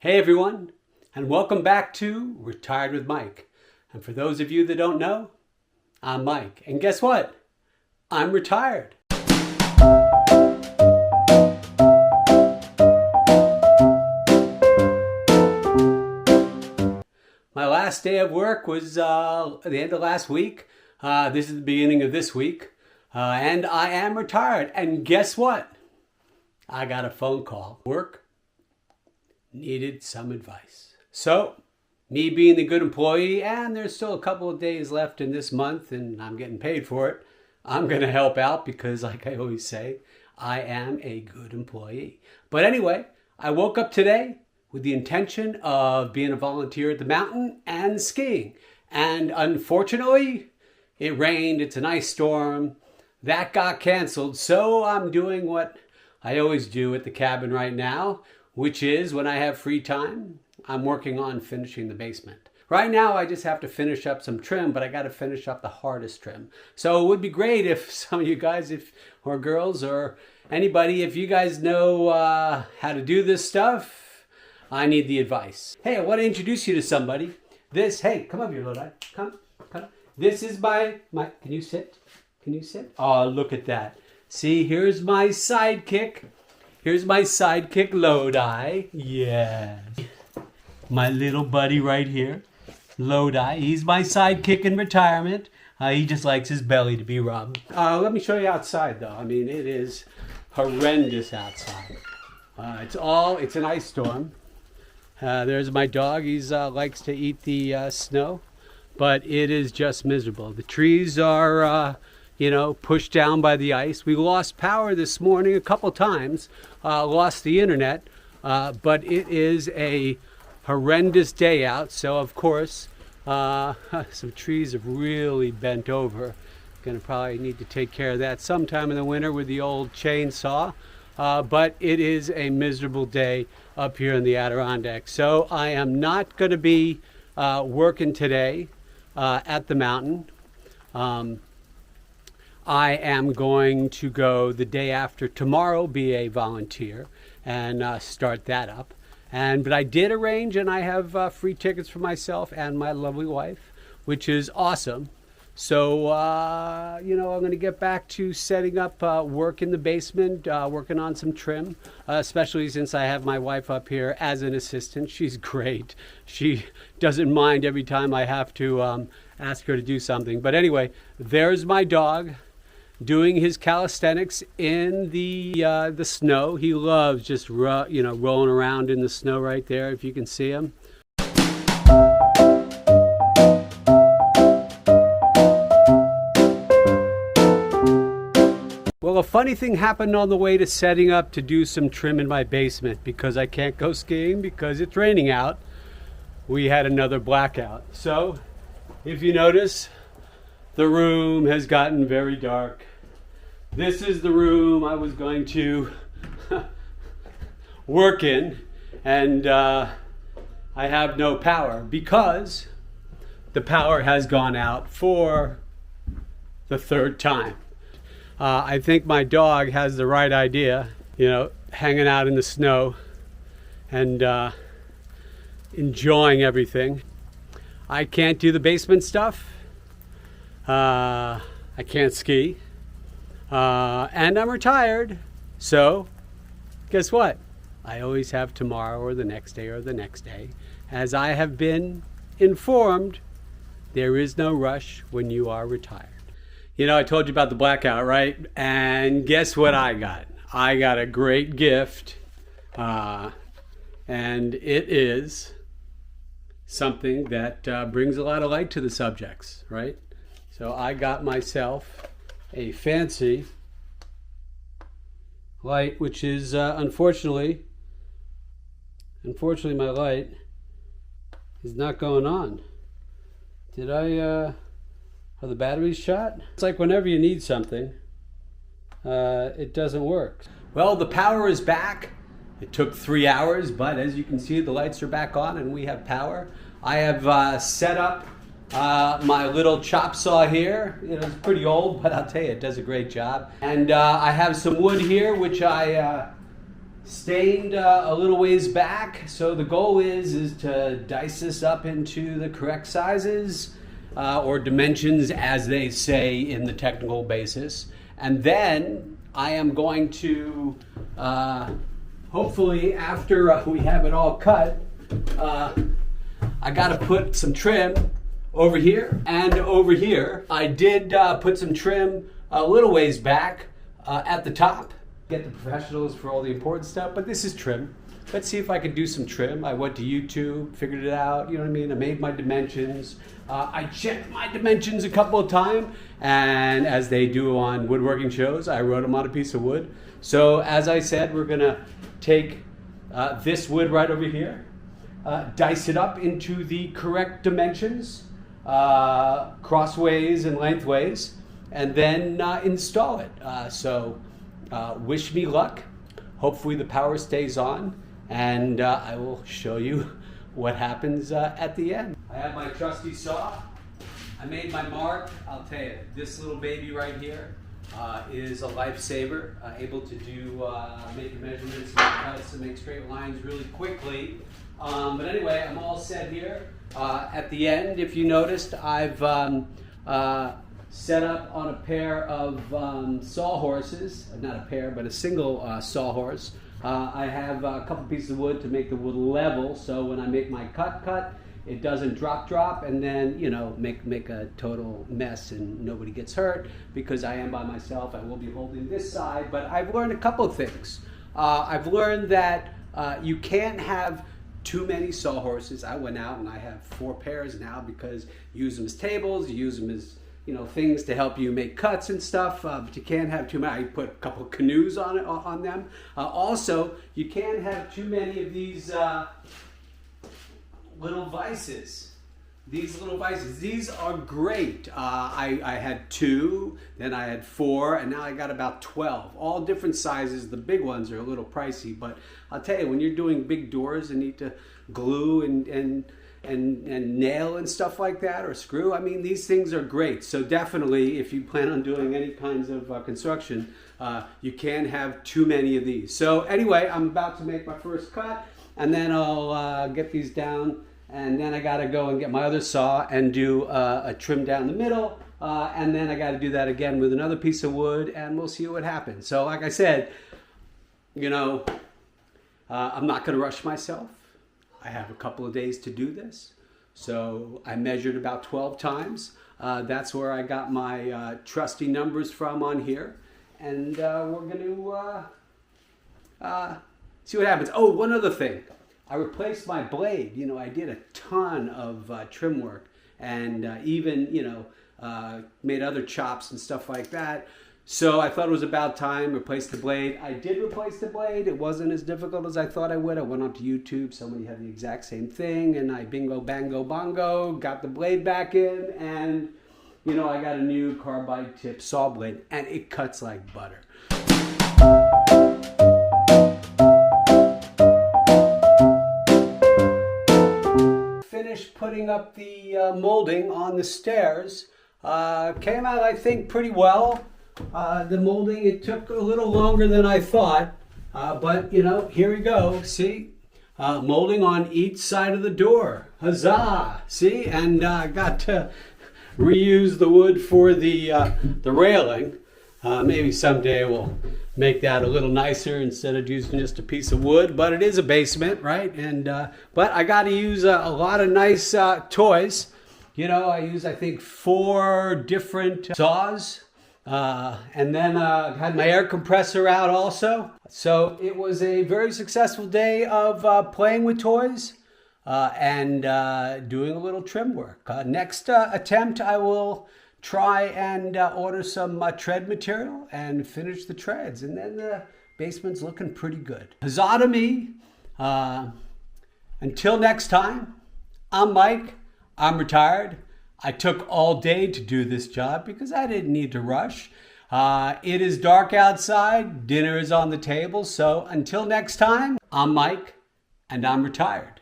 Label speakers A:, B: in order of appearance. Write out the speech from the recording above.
A: Hey everyone, and welcome back to Retired with Mike. And for those of you that don't know, I'm Mike. And guess what? I'm retired. My last day of work was at the end of last week. This is the beginning of this week. And I am retired. And guess what? I got a phone call. Work needed some advice. So, me being the good employee, and there's still a couple of days left in this month and I'm getting paid for it, I'm going to help out because, like I always say, I am a good employee. But anyway, I woke up today with the intention of being a volunteer at the mountain and skiing. And unfortunately, it rained. It's an ice storm. That got canceled. So I'm doing what I always do at the cabin right now, which is when I have free time, I'm working on finishing the basement. Right now, I just have to finish up some trim, but I got to finish up the hardest trim. So it would be great if some of you guys, or girls, or anybody, if you guys know how to do this stuff, I need the advice. Hey, I want to introduce you to somebody. Hey, come up here, Lodi. Come. This is my, can you sit? Can you sit? Oh, look at that. See, here's my sidekick. Here's my sidekick, Lodi. Yeah. My little buddy right here, Lodi. He's my sidekick in retirement. He just likes his belly to be rubbed. Let me show you outside, though. I mean, it is horrendous outside. It's an ice storm. There's my dog. He likes to eat the snow, but it is just miserable. The trees are pushed down by the ice. We lost power this morning a couple times, lost the internet, but it is a horrendous day out. So of course, some trees have really bent over. Gonna probably need to take care of that sometime in the winter with the old chainsaw. But it is a miserable day up here in the Adirondacks. So I am not gonna be working today at the mountain. I am going to go the day after tomorrow, be a volunteer, and start that up. But I did arrange, and I have free tickets for myself and my lovely wife, which is awesome. So, I'm going to get back to setting up work in the basement, working on some trim, especially since I have my wife up here as an assistant. She's great. She doesn't mind every time I have to ask her to do something. But anyway, there's my dog doing his calisthenics in the snow. He loves just rolling around in the snow right there, if you can see him. Well, a funny thing happened on the way to setting up to do some trim in my basement because I can't go skiing because it's raining out. We had another blackout. So, if you notice, the room has gotten very dark. This is the room I was going to work in, and I have no power because the power has gone out for the third time. I think my dog has the right idea, hanging out in the snow and enjoying everything. I can't do the basement stuff. I can't ski. And I'm retired. So, guess what? I always have tomorrow or the next day or the next day. As I have been informed, there is no rush when you are retired. I told you about the blackout, right? And guess what I got? I got a great gift. And it is something that brings a lot of light to the subjects, right? So I got myself a fancy light, which is unfortunately my light is not going on. Did are the batteries shot? It's like whenever you need something, it doesn't work. Well, the power is back. It took 3 hours, but as you can see, the lights are back on and we have power. I have set up my little chop saw here. It's pretty old, but I'll tell you, it does a great job. And I have some wood here, which I stained a little ways back. So the goal is to dice this up into the correct sizes or dimensions, as they say in the technical basis. And then I am going to, hopefully after we have it all cut, I got to put some trim over here and over here. I did put some trim a little ways back at the top. Get the professionals for all the important stuff, but this is trim. Let's see if I can do some trim. I went to YouTube, figured it out, you know what I mean? I made my dimensions. I checked my dimensions a couple of times, and as they do on woodworking shows, I wrote them on a piece of wood. So as I said, we're gonna take this wood right over here, dice it up into the correct dimensions, crossways and lengthways, and then install it. So wish me luck. Hopefully the power stays on, and I will show you what happens at the end. I have my trusty saw. I made my mark. I'll tell you, this little baby right here is a lifesaver, able to do make measurements, make cuts, and make straight lines really quickly. But anyway, I'm all set here. At the end, if you noticed, I've set up on a pair of sawhorses, not a pair, but a single sawhorse. I have a couple pieces of wood to make the wood level, so when I make my cut, it doesn't drop, and then, you know, make a total mess and nobody gets hurt. Because I am by myself, I will be holding this side, but I've learned a couple of things. I've learned that you can't have too many sawhorses. I went out and I have 4 pairs now, because you use them as tables, you use them as, you know, things to help you make cuts and stuff, but you can't have too many. I put a couple of canoes on them. Also, you can't have too many of these little vices. These little vices, these are great. I had 2, then I had 4, and now I got about 12. All different sizes. The big ones are a little pricey, but I'll tell you, when you're doing big doors and need to glue and nail and stuff like that, or screw, I mean, these things are great. So definitely, if you plan on doing any kinds of construction, you can't have too many of these. So anyway, I'm about to make my first cut, and then I'll get these down, and then I gotta go and get my other saw and do a trim down the middle, and then I gotta do that again with another piece of wood, and we'll see what happens. So like I said, you know, I'm not gonna rush myself. I have a couple of days to do this. So I measured about 12 times. That's where I got my trusty numbers from on here. And we're gonna see what happens. Oh, one other thing. I replaced my blade. You know, I did a ton of trim work, and even, you know, made other chops and stuff like that. So I thought it was about time to replace the blade. I did replace the blade. It wasn't as difficult as I thought I would. I went onto YouTube. Somebody had the exact same thing, and I bingo, bango, bongo, got the blade back in, and, you know, I got a new carbide tip saw blade, and it cuts like butter. Finished putting up the molding on the stairs. Came out, I think, pretty well. The molding, it took a little longer than I thought, but you know, here we go. See, molding on each side of the door. Huzzah! See, and I got to reuse the wood for the railing. Maybe someday we'll make that a little nicer instead of using just a piece of wood. But it is a basement, right? And but I got to use a lot of nice toys. You know, I used, I think, 4 different saws. And then had my air compressor out also. So it was a very successful day of playing with toys and doing a little trim work. Next attempt, I will try and order some tread material and finish the treads. And then the basement's looking pretty good. Huzzah to me. Until next time, I'm Mike. I'm retired. I took all day to do this job because I didn't need to rush. It is dark outside. Dinner is on the table. So until next time, I'm Mike, and I'm retired.